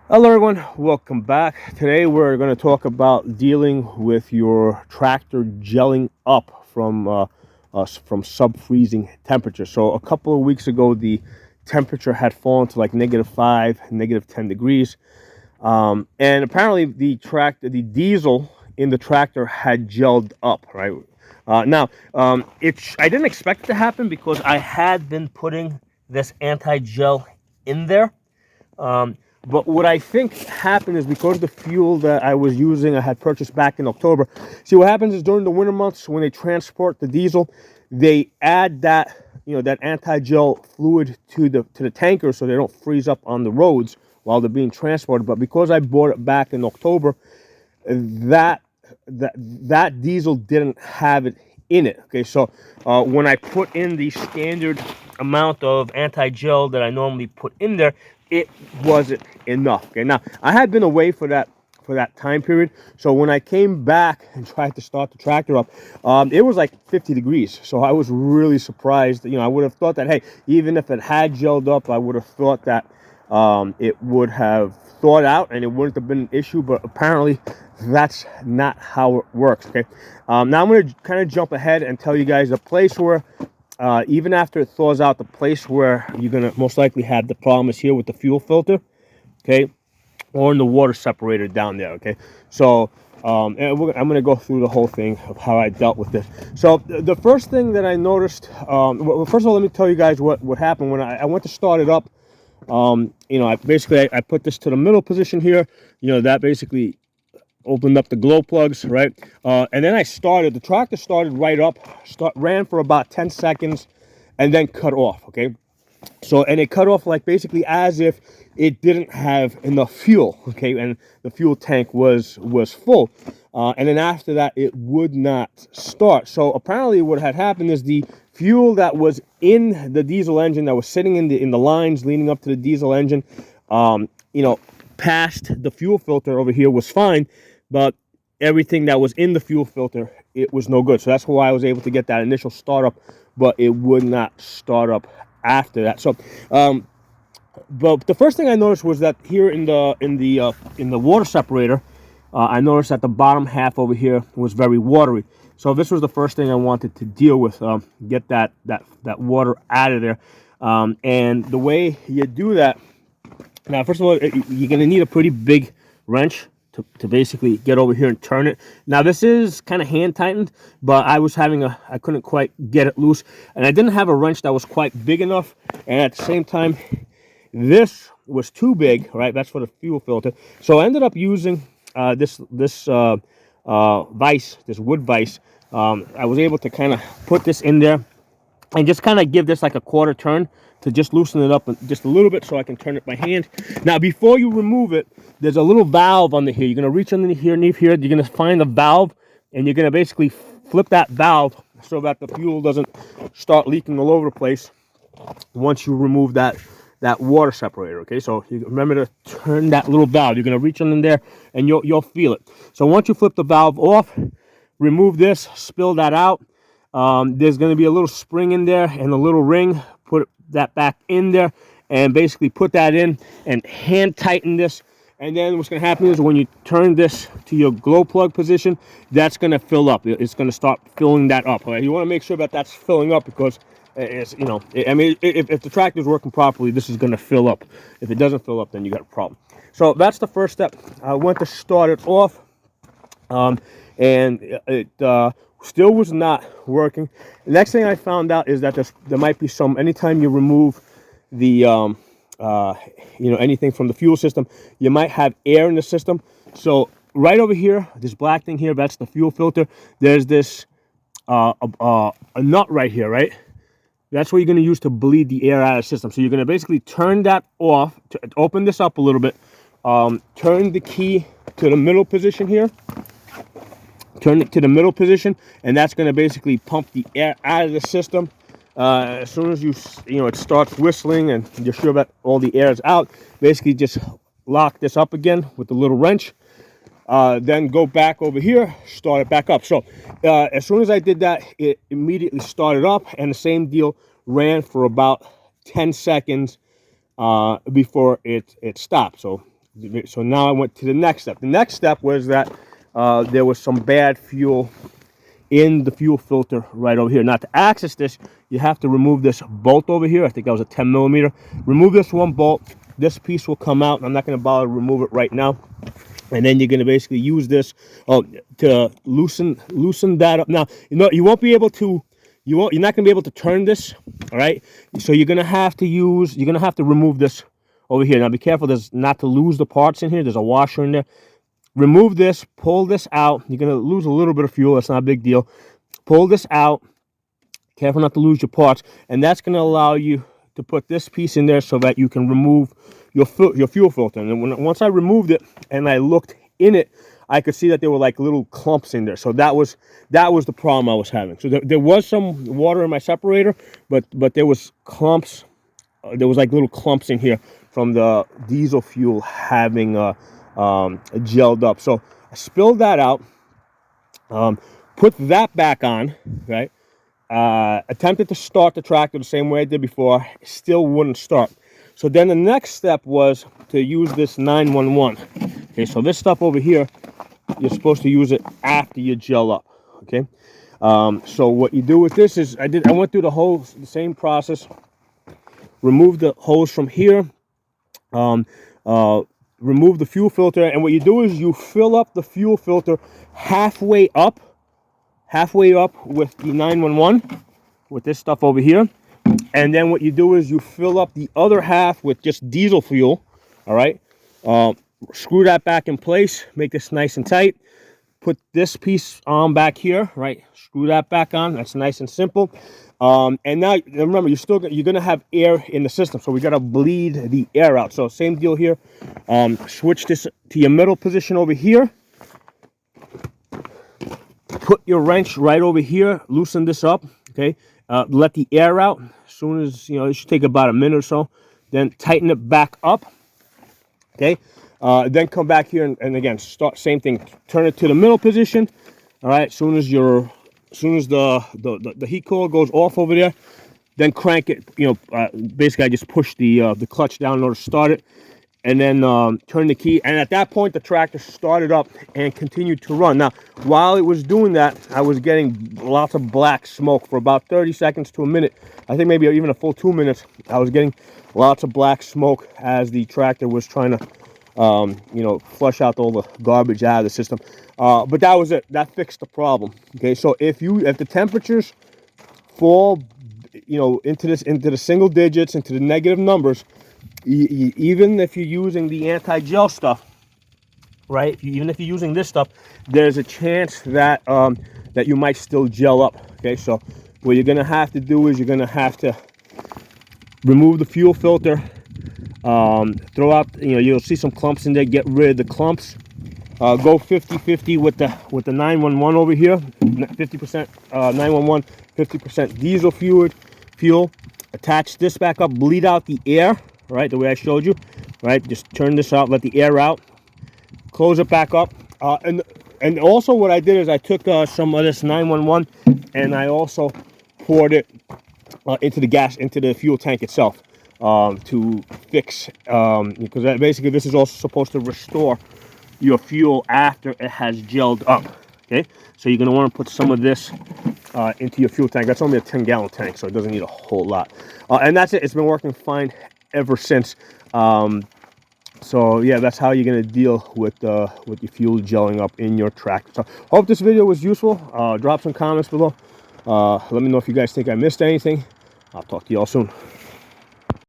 Hello everyone, welcome back. Today we're going to talk about dealing with your tractor gelling up from sub-freezing temperature. So a couple of weeks ago, the temperature had fallen to like -5, -10 degrees, and apparently the diesel in the tractor had gelled up. Right now, I didn't expect it to happen because I had been putting this anti-gel in there. um, but what I think happened is because the fuel that I was using, I had purchased back in October. See, what happens is during the winter months when they transport the diesel, they add that anti-gel fluid to the tanker so they don't freeze up on the roads while they're being transported. But because I bought it back in October, that that diesel didn't have it in it. Okay, so when I put in the standard amount of anti-gel that I normally put in there, it wasn't enough. Okay, now I had been away for that time period, so when I came back and tried to start the tractor up, it was like 50 degrees. So I was really surprised. I would have thought that, hey, even if it had gelled up, I would have thought that it would have thawed out and it wouldn't have been an issue. But apparently that's not how it works. Okay, now I'm going to kind of jump ahead and tell you guys the place where even after it thaws out, the place where you're going to most likely have the problem is here with the fuel filter. Okay, or in the water separator down there. Okay, so I'm going to go through the whole thing of how I dealt with this. So the first thing that I noticed, well, first of all, let me tell you guys what happened when I went to start it up. I put this to the middle position here. That basically opened up the glow plugs, right? And then the tractor started right up, ran for about 10 seconds, and then cut off. Okay, so, and it cut off like basically as if it didn't have enough fuel. Okay, and the fuel tank was full. And then after that, it would not start. So apparently, what had happened is the fuel that was in the diesel engine, that was sitting in the lines leading up to the diesel engine, um, you know, past the fuel filter over here was fine, but everything that was in the fuel filter, it was no good. So that's why I was able to get that initial startup, but it would not start up after that. So, but the first thing I noticed was that here in the water separator, I noticed that the bottom half over here was very watery. So this was the first thing I wanted to deal with, get that water out of there. And the way you do that, now first of all, you're gonna need a pretty big wrench to basically get over here and turn it. Now this is kind of hand tightened, but I couldn't quite get it loose, and I didn't have a wrench that was quite big enough, and at the same time, this was too big, right? That's for the fuel filter. So I ended up using this vise, this wood vise. I was able to kind of put this in there and just kind of give this like a quarter turn to just loosen it up just a little bit so I can turn it by hand. Now, before you remove it, there's a little valve under here. You're going to reach underneath here. You're going to find the valve, and you're going to basically flip that valve so that the fuel doesn't start leaking all over the place once you remove that water separator. Okay, so you remember to turn that little valve. You're going to reach under there, and you'll feel it. So once you flip the valve off, remove this, spill that out. There's going to be a little spring in there and a little ring. Put that back in there and basically put that in and hand tighten this. And then what's going to happen is when you turn this to your glow plug position, that's going to fill up. It's going to start filling that up. Right? You want to make sure that that's filling up because if the tractor is working properly, this is going to fill up. If it doesn't fill up, then you got a problem. So that's the first step. I went to start it off, and it still was not working. The next thing I found out is that there might be anytime you remove the anything from the fuel system, you might have air in the system. So right over here, this black thing here, that's the fuel filter. There's this a nut right here, right? That's what you're going to use to bleed the air out of the system. So you're going to basically turn that off, to open this up a little bit, turn the key to the middle position here, turn it to the middle position, and that's going to basically pump the air out of the system. As soon as it starts whistling and you're sure that all the air is out, basically just lock this up again with the little wrench. Then go back over here, start it back up. So as soon as I did that, it immediately started up, and the same deal ran for about 10 seconds before it stopped. So So now I went to the next step. The next step was that there was some bad fuel in the fuel filter right over here. Now to access this, you have to remove this bolt over here. I think that was a 10 millimeter. Remove this one bolt. This piece will come out. I'm not going to bother to remove it right now. And then you're going to basically use this to loosen that up. Now, you won't be able to, you're not going to be able to turn this, all right? So you're going to have to remove this over here. Now be careful not to lose the parts in here. There's a washer in there. Remove this, pull this out. You're going to lose a little bit of fuel. That's not a big deal. Pull this out. Careful not to lose your parts. And that's going to allow you to put this piece in there so that you can remove your fuel filter. And once I removed it and I looked in it, I could see that there were like little clumps in there. So that was the problem I was having. So there was some water in my separator, but there was clumps. There was like little clumps in here from the diesel fuel having gelled up. So I spilled that out, put that back on, right? Attempted to start the tractor the same way I did before, still wouldn't start. So then the next step was to use this 911. Okay, so this stuff over here, you're supposed to use it after you gel up. Okay, so what you do with this is, I went through the same process. Remove the hose from here. Remove the fuel filter, and what you do is you fill up the fuel filter halfway up with the 911, with this stuff over here. And then what you do is you fill up the other half with just diesel fuel. All right, screw that back in place, make this nice and tight. Put this piece on back here, right? Screw that back on. That's nice and simple. And now remember, you're gonna have air in the system, so we gotta bleed the air out. So same deal here. Switch this to your middle position over here. Put your wrench right over here. Loosen this up. Okay. Let the air out. As soon as it should take about a minute or so. Then tighten it back up. Okay. Then come back here and again start same thing. Turn it to the middle position. All right. As soon as the heat cooler goes off over there, then crank it. Basically I just push the clutch down in order to start it, and then turn the key. And at that point, the tractor started up and continued to run. Now, while it was doing that, I was getting lots of black smoke for about 30 seconds to a minute. I think maybe even a full 2 minutes. I was getting lots of black smoke as the tractor was trying to flush out all the garbage out of the system. But that was it. That fixed the problem. Okay, so if the temperatures fall, into the single digits, into the negative numbers, even if you're using the anti-gel stuff, right? Even if you're using this stuff, there's a chance that that you might still gel up. Okay, so what you're gonna have to do is you're gonna have to remove the fuel filter. Throw out, you'll see some clumps in there. Get rid of the clumps. Go 50-50 with the 911 over here. 50% 911, 50% diesel fuel. Attach this back up. Bleed out the air, right? The way I showed you, right? Just turn this out. Let the air out. Close it back up. And also what I did is I took some of this 911 and I also poured it into the fuel tank itself. To fix, because basically this is also supposed to restore your fuel after it has gelled up. Okay, so you're going to want to put some of this into your fuel tank. That's only a 10-gallon tank, so it doesn't need a whole lot. And that's it. It's been working fine ever since. So yeah, that's how you're going to deal with your fuel gelling up in your tractor. So hope this video was useful. Drop some comments below. Let me know if you guys think I missed anything. I'll talk to you all soon.